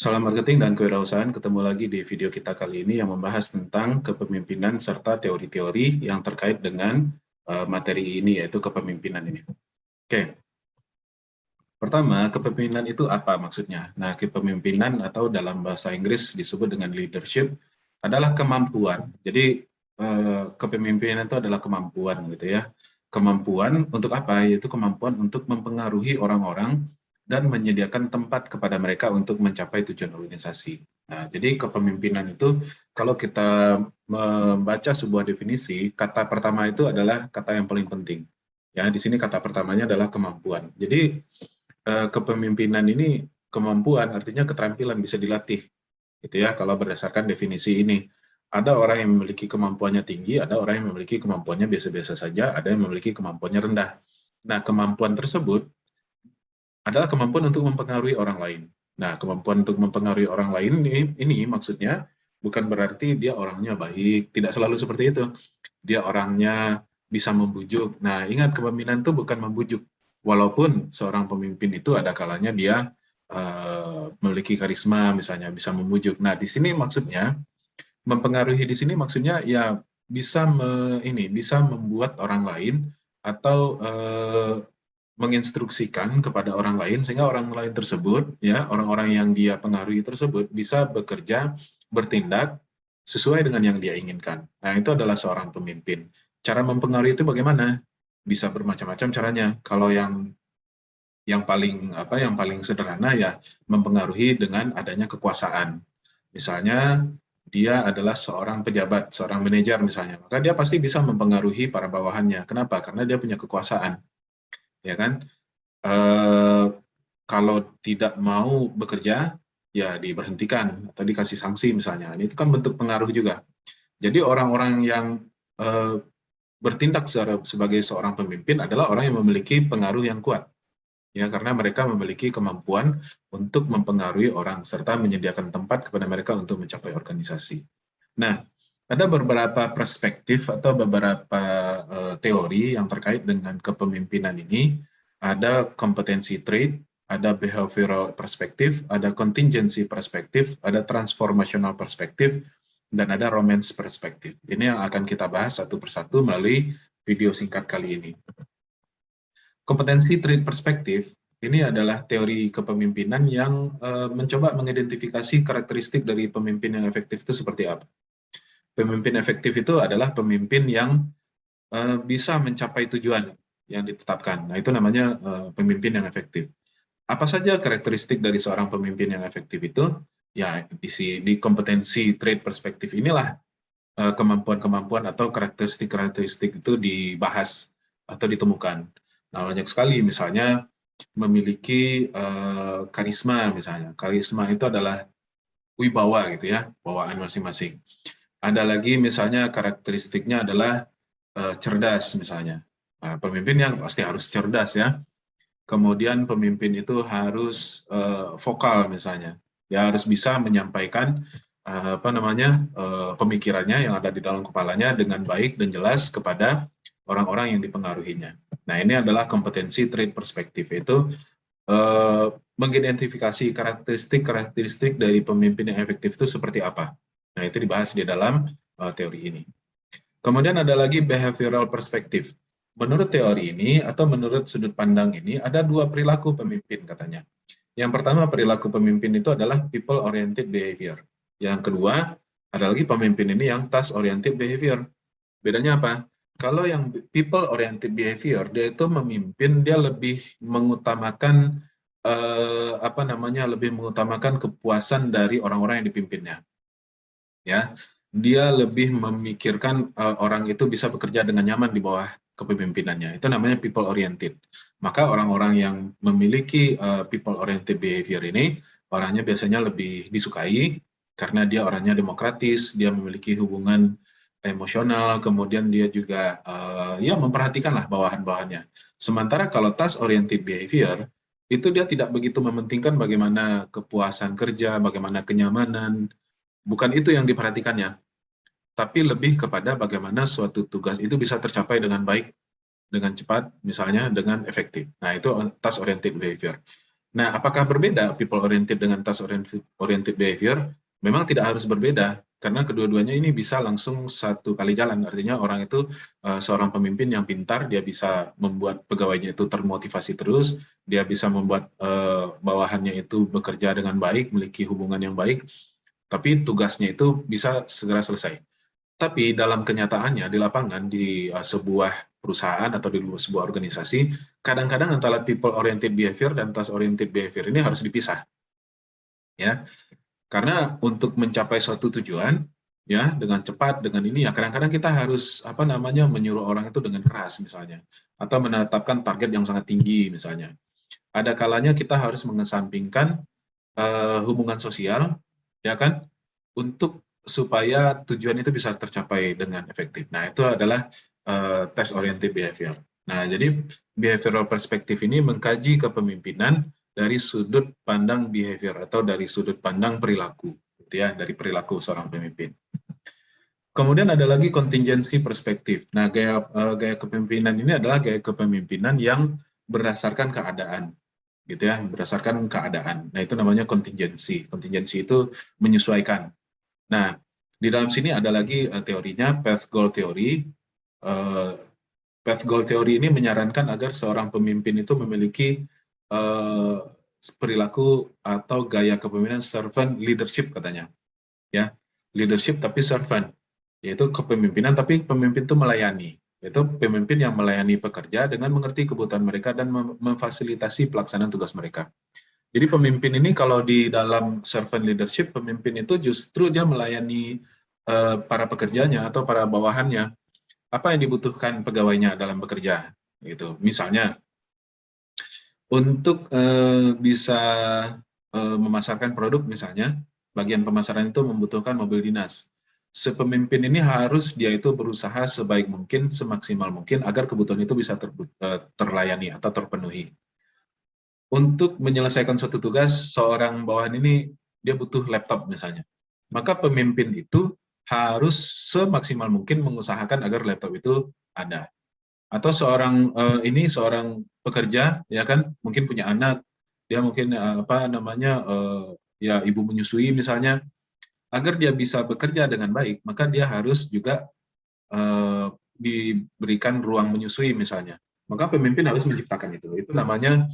Salam marketing dan kewirausahaan, ketemu lagi di video kita kali ini yang membahas tentang kepemimpinan serta teori-teori yang terkait dengan materi ini, yaitu kepemimpinan ini. Oke, pertama, kepemimpinan itu apa maksudnya? Nah, kepemimpinan atau dalam bahasa Inggris disebut dengan leadership adalah kemampuan. Jadi, kepemimpinan itu adalah kemampuan gitu ya. Kemampuan untuk apa? Yaitu kemampuan untuk mempengaruhi orang-orang dan menyediakan tempat kepada mereka untuk mencapai tujuan organisasi. Nah, jadi kepemimpinan itu kalau kita membaca sebuah definisi, kata pertama itu adalah kata yang paling penting. Ya, di sini kata pertamanya adalah kemampuan. Jadi kepemimpinan ini kemampuan artinya keterampilan bisa dilatih, gitu ya. Kalau berdasarkan definisi ini, ada orang yang memiliki kemampuannya tinggi, ada orang yang memiliki kemampuannya biasa-biasa saja, ada yang memiliki kemampuannya rendah. Nah, kemampuan tersebut adalah kemampuan untuk mempengaruhi orang lain. Nah, kemampuan untuk mempengaruhi orang lain ini maksudnya bukan berarti dia orangnya baik, tidak selalu seperti itu. Dia orangnya bisa membujuk. Nah, ingat kepemimpinan itu bukan membujuk. Walaupun seorang pemimpin itu ada kalanya dia memiliki karisma, misalnya bisa membujuk. Nah, di sini maksudnya mempengaruhi di sini maksudnya ya bisa membuat orang lain atau menginstruksikan kepada orang lain sehingga orang lain tersebut ya orang-orang yang dia pengaruhi tersebut bisa bekerja bertindak sesuai dengan yang dia inginkan. Nah, itu adalah seorang pemimpin. Cara mempengaruhi itu bagaimana? Bisa bermacam-macam caranya. Kalau yang paling sederhana ya mempengaruhi dengan adanya kekuasaan. Misalnya dia adalah seorang pejabat, seorang manajer misalnya, maka dia pasti bisa mempengaruhi para bawahannya. Kenapa? Karena dia punya kekuasaan, ya kan? Kalau tidak mau bekerja, ya diberhentikan atau dikasih sanksi misalnya. Itu kan bentuk pengaruh juga. Jadi orang-orang yang bertindak sebagai seorang pemimpin adalah orang yang memiliki pengaruh yang kuat. Ya, karena mereka memiliki kemampuan untuk mempengaruhi orang serta menyediakan tempat kepada mereka untuk mencapai organisasi. Nah, ada beberapa perspektif atau beberapa teori yang terkait dengan kepemimpinan ini. Ada kompetensi trait, ada behavioral perspektif, ada contingency perspektif, ada transformational perspektif, dan ada romance perspektif. Ini yang akan kita bahas satu persatu melalui video singkat kali ini. Kompetensi trait perspektif ini adalah teori kepemimpinan yang mencoba mengidentifikasi karakteristik dari pemimpin yang efektif itu seperti apa. Pemimpin efektif itu adalah pemimpin yang bisa mencapai tujuan yang ditetapkan. Nah, itu namanya pemimpin yang efektif. Apa saja karakteristik dari seorang pemimpin yang efektif itu? Ya, di kompetensi trait perspektif inilah kemampuan-kemampuan atau karakteristik-karakteristik itu dibahas atau ditemukan. Nah, banyak sekali, misalnya memiliki karisma misalnya. Karisma itu adalah wibawa gitu ya, bawaan masing-masing. Ada lagi misalnya karakteristiknya adalah cerdas misalnya. Nah, pemimpin yang pasti harus cerdas ya. Kemudian pemimpin itu harus vokal misalnya. Dia harus bisa menyampaikan pemikirannya yang ada di dalam kepalanya dengan baik dan jelas kepada orang-orang yang dipengaruhinya. Nah, ini adalah kompetensi trait perspektif, yaitu mengidentifikasi karakteristik dari pemimpin yang efektif itu seperti apa. Nah, itu dibahas di dalam teori ini. Kemudian ada lagi behavioral perspektif. Menurut teori ini atau menurut sudut pandang ini ada dua perilaku pemimpin katanya. Yang pertama perilaku pemimpin itu adalah people oriented behavior. Yang kedua ada lagi pemimpin ini yang task oriented behavior. Bedanya apa? Kalau yang people oriented behavior dia itu memimpin, dia lebih mengutamakan lebih mengutamakan kepuasan dari orang-orang yang dipimpinnya. Ya, dia lebih memikirkan orang itu bisa bekerja dengan nyaman di bawah kepemimpinannya. Itu namanya people oriented. Maka orang-orang yang memiliki people oriented behavior ini orangnya biasanya lebih disukai karena dia orangnya demokratis, dia memiliki hubungan emosional, kemudian dia juga ya memperhatikanlah bawahan-bawahannya. Sementara kalau task oriented behavior itu dia tidak begitu mementingkan bagaimana kepuasan kerja, bagaimana kenyamanan, bukan itu yang diperhatikannya, tapi lebih kepada bagaimana suatu tugas itu bisa tercapai dengan baik, dengan cepat, misalnya dengan efektif. Nah, itu task oriented behavior. Nah, apakah berbeda people oriented dengan task oriented behavior? Memang tidak harus berbeda, karena kedua-duanya ini bisa langsung satu kali jalan. Artinya orang itu seorang pemimpin yang pintar, dia bisa membuat pegawainya itu termotivasi terus, dia bisa membuat bawahannya itu bekerja dengan baik, memiliki hubungan yang baik, tapi tugasnya itu bisa segera selesai. Tapi dalam kenyataannya di lapangan, di sebuah perusahaan atau di sebuah organisasi, kadang-kadang antara people oriented behavior dan task oriented behavior ini harus dipisah, ya. Karena untuk mencapai suatu tujuan, ya, dengan cepat, dengan ini ya, kadang-kadang kita harus menyuruh orang itu dengan keras misalnya, atau menetapkan target yang sangat tinggi misalnya. Ada kalanya kita harus mengesampingkan hubungan sosial, ya kan, untuk supaya tujuan itu bisa tercapai dengan efektif. Nah, itu adalah task oriented behavior. Nah, jadi behavioral perspective ini mengkaji kepemimpinan dari sudut pandang behavior atau dari sudut pandang perilaku, gitu ya, dari perilaku seorang pemimpin. Kemudian ada lagi contingency perspektif. Nah, gaya kepemimpinan ini adalah gaya kepemimpinan yang berdasarkan keadaan, gitu ya, berdasarkan keadaan. Nah, itu namanya contingency. Contingency itu menyesuaikan. Nah, di dalam sini ada lagi teorinya path goal theory. Path goal theory ini menyarankan agar seorang pemimpin itu memiliki perilaku atau gaya kepemimpinan servant leadership katanya, ya, leadership tapi servant, yaitu kepemimpinan tapi pemimpin itu melayani, yaitu pemimpin yang melayani pekerja dengan mengerti kebutuhan mereka dan memfasilitasi pelaksanaan tugas mereka. Jadi pemimpin ini kalau di dalam servant leadership, pemimpin itu justru dia melayani para pekerjanya atau para bawahannya. Apa yang dibutuhkan pegawainya dalam bekerja, gitu. Misalnya untuk bisa memasarkan produk misalnya, bagian pemasaran itu membutuhkan mobil dinas. Sepemimpin ini harus dia itu berusaha sebaik mungkin, semaksimal mungkin agar kebutuhan itu bisa terlayani atau terpenuhi. Untuk menyelesaikan suatu tugas, seorang bawahan ini dia butuh laptop misalnya. Maka pemimpin itu harus semaksimal mungkin mengusahakan agar laptop itu ada. Atau seorang pekerja, ya kan, mungkin punya anak, dia mungkin ya ibu menyusui misalnya, agar dia bisa bekerja dengan baik, maka dia harus juga diberikan ruang menyusui misalnya. Maka pemimpin harus menciptakan itu. Itu namanya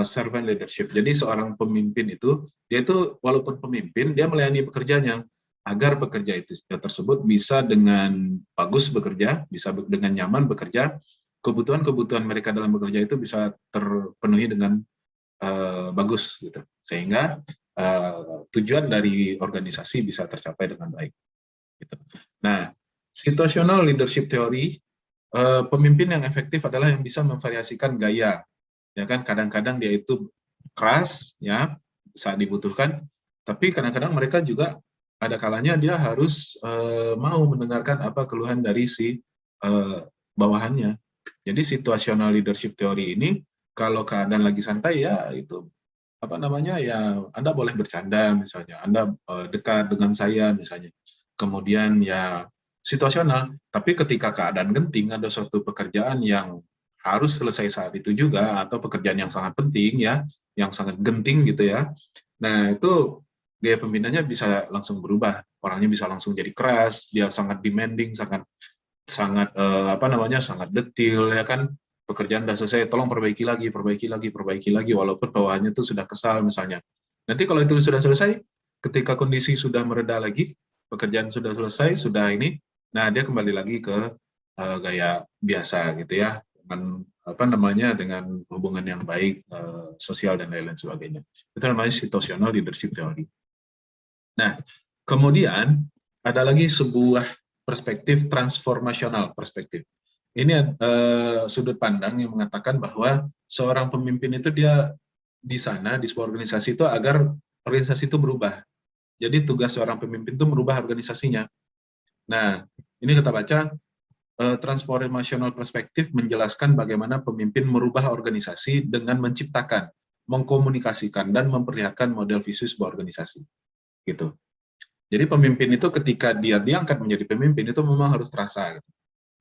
servant leadership. Jadi seorang pemimpin itu, dia itu walaupun pemimpin, dia melayani pekerjanya agar pekerja itu tersebut bisa dengan bagus bekerja, bisa dengan nyaman bekerja, kebutuhan-kebutuhan mereka dalam bekerja itu bisa terpenuhi dengan bagus gitu. Sehingga tujuan dari organisasi bisa tercapai dengan baik. Gitu. Nah, situational leadership theory, pemimpin yang efektif adalah yang bisa memvariasikan gaya. Ya kan, kadang-kadang dia itu keras ya saat dibutuhkan, tapi kadang-kadang mereka juga ada kalanya dia harus mau mendengarkan apa keluhan dari si bawahannya. Jadi situational leadership theory ini kalau keadaan lagi santai ya itu ya Anda boleh bercanda misalnya, Anda dekat dengan saya misalnya. Kemudian ya situasional, tapi ketika keadaan genting ada suatu pekerjaan yang harus selesai saat itu juga atau pekerjaan yang sangat penting ya, yang sangat genting gitu ya. Nah, itu gaya pemimpinannya bisa langsung berubah. Orangnya bisa langsung jadi keras, dia sangat demanding, sangat sangat sangat detil ya kan, pekerjaan sudah selesai, tolong perbaiki lagi, walaupun bawahannya itu sudah kesal misalnya. Nanti kalau itu sudah selesai, ketika kondisi sudah mereda lagi, pekerjaan sudah selesai, sudah ini, nah dia kembali lagi ke gaya biasa gitu ya, dengan hubungan yang baik, sosial dan lain-lain sebagainya. Itu namanya situational leadership theory. Nah, kemudian ada lagi sebuah perspektif transformasional perspektif. Ini sudut pandang yang mengatakan bahwa seorang pemimpin itu dia di sana, di sebuah organisasi itu agar organisasi itu berubah. Jadi tugas seorang pemimpin itu merubah organisasinya. Nah, ini kita baca, transformational perspektif menjelaskan bagaimana pemimpin merubah organisasi dengan menciptakan, mengkomunikasikan, dan memperlihatkan model visi sebuah organisasi. Gitu. Jadi pemimpin itu ketika dia diangkat menjadi pemimpin itu memang harus terasa gitu,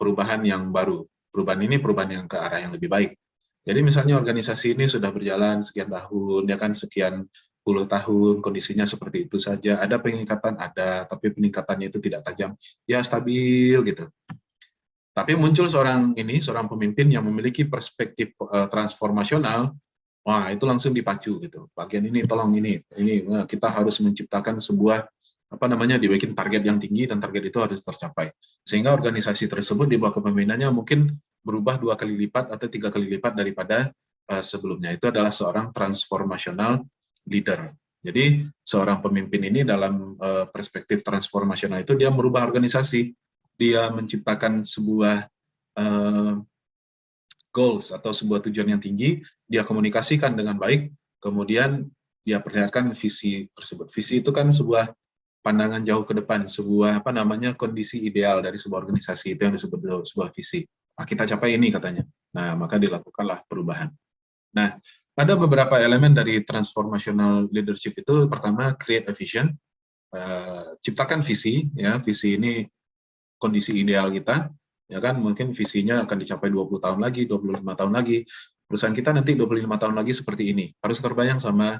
perubahan yang baru. Perubahan ini perubahan yang ke arah yang lebih baik. Jadi misalnya organisasi ini sudah berjalan sekian tahun, ya kan sekian puluh tahun, kondisinya seperti itu saja. Ada peningkatan, ada, tapi peningkatannya itu tidak tajam, ya stabil gitu. Tapi muncul seorang pemimpin yang memiliki perspektif transformasional, wah itu langsung dipacu gitu. Bagian ini tolong ini kita harus menciptakan sebuah dibikin target yang tinggi dan target itu harus tercapai. Sehingga organisasi tersebut di bawah kepemimpinannya mungkin berubah 2 kali lipat atau 3 kali lipat daripada sebelumnya. Itu adalah seorang transformational leader. Jadi seorang pemimpin ini dalam perspektif transformasional itu dia merubah organisasi, dia menciptakan sebuah goals atau sebuah tujuan yang tinggi, dia komunikasikan dengan baik, kemudian dia perlihatkan visi tersebut. Visi itu kan sebuah pandangan jauh ke depan, sebuah kondisi ideal dari sebuah organisasi, itu yang disebut sebuah visi. Nah, kita capai ini katanya. Nah, maka dilakukanlah perubahan. Nah, ada beberapa elemen dari transformational leadership itu. Pertama, create a vision, ciptakan visi, ya. Visi ini kondisi ideal kita, ya kan, mungkin visinya akan dicapai 20 tahun lagi, 25 tahun lagi. Perusahaan kita nanti 25 tahun lagi seperti ini. Harus terbayang sama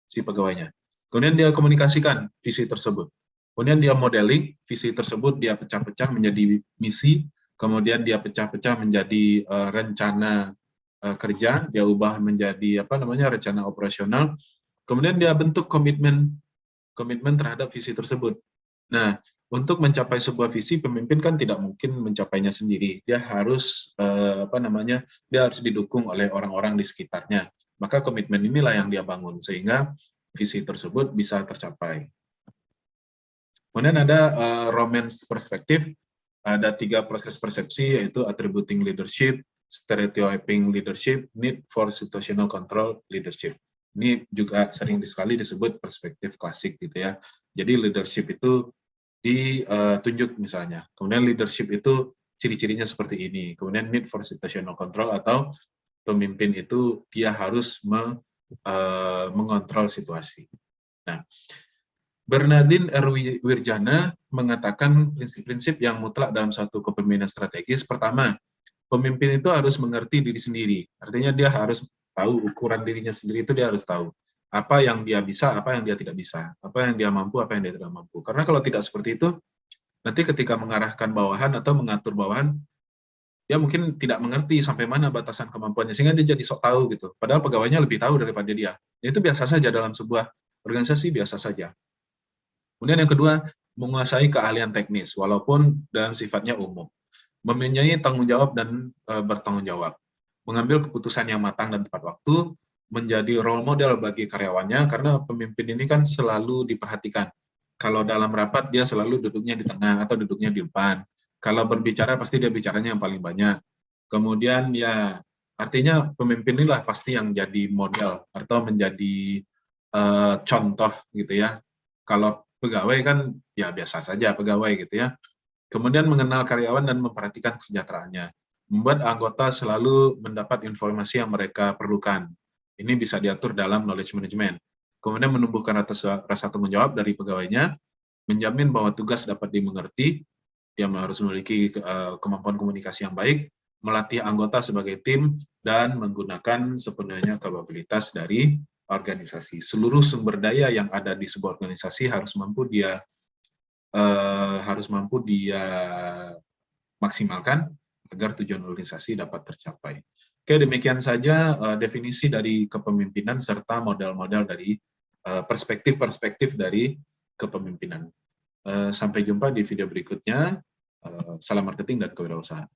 si pegawainya. Kemudian dia komunikasikan visi tersebut. Kemudian dia modeling visi tersebut, dia pecah-pecah menjadi misi, kemudian dia pecah-pecah menjadi rencana kerja, dia ubah menjadi rencana operasional. Kemudian dia bentuk komitmen terhadap visi tersebut. Nah, untuk mencapai sebuah visi, pemimpin kan tidak mungkin mencapainya sendiri. Dia harus dia harus didukung oleh orang-orang di sekitarnya. Maka komitmen inilah yang dia bangun sehingga visi tersebut bisa tercapai. Kemudian ada romance perspektif, ada 3 proses persepsi, yaitu attributing leadership, stereotyping leadership, need for situational control leadership. Ini juga sering sekali disebut perspektif klasik gitu ya. Jadi leadership itu ditunjuk misalnya, kemudian leadership itu ciri-cirinya seperti ini, kemudian need for situational control atau pemimpin itu dia harus mengontrol situasi. Nah, Bernardine R. Wirjana mengatakan prinsip-prinsip yang mutlak dalam satu kepemimpinan strategis. Pertama, pemimpin itu harus mengerti diri sendiri. Artinya dia harus tahu ukuran dirinya sendiri, itu dia harus tahu apa yang dia bisa, apa yang dia tidak bisa, apa yang dia mampu, apa yang dia tidak mampu. Karena kalau tidak seperti itu, nanti ketika mengarahkan bawahan atau mengatur bawahan, dia mungkin tidak mengerti sampai mana batasan kemampuannya, sehingga dia jadi sok tahu gitu. Padahal pegawainya lebih tahu daripada dia. Itu biasa saja dalam sebuah organisasi, biasa saja. Kemudian yang kedua, menguasai keahlian teknis, walaupun dalam sifatnya umum. Mempunyai tanggung jawab dan bertanggung jawab. Mengambil keputusan yang matang dan tepat waktu, menjadi role model bagi karyawannya, karena pemimpin ini kan selalu diperhatikan. Kalau dalam rapat, dia selalu duduknya di tengah atau duduknya di depan. Kalau berbicara, pasti dia bicaranya yang paling banyak. Kemudian ya, artinya pemimpin inilah pasti yang jadi model atau menjadi contoh gitu ya. Kalau pegawai kan ya biasa saja pegawai gitu ya. Kemudian mengenal karyawan dan memperhatikan kesejahteraannya. Membuat anggota selalu mendapat informasi yang mereka perlukan. Ini bisa diatur dalam knowledge management. Kemudian menumbuhkan rasa tanggung jawab dari pegawainya, menjamin bahwa tugas dapat dimengerti, dia harus memiliki kemampuan komunikasi yang baik, melatih anggota sebagai tim, dan menggunakan sepenuhnya kapabilitas dari organisasi. Seluruh sumber daya yang ada di sebuah organisasi harus mampu dia maksimalkan agar tujuan organisasi dapat tercapai. Oke, demikian saja definisi dari kepemimpinan serta model-model dari perspektif-perspektif dari kepemimpinan. Sampai jumpa di video berikutnya. Salam marketing dan kewirausahaan.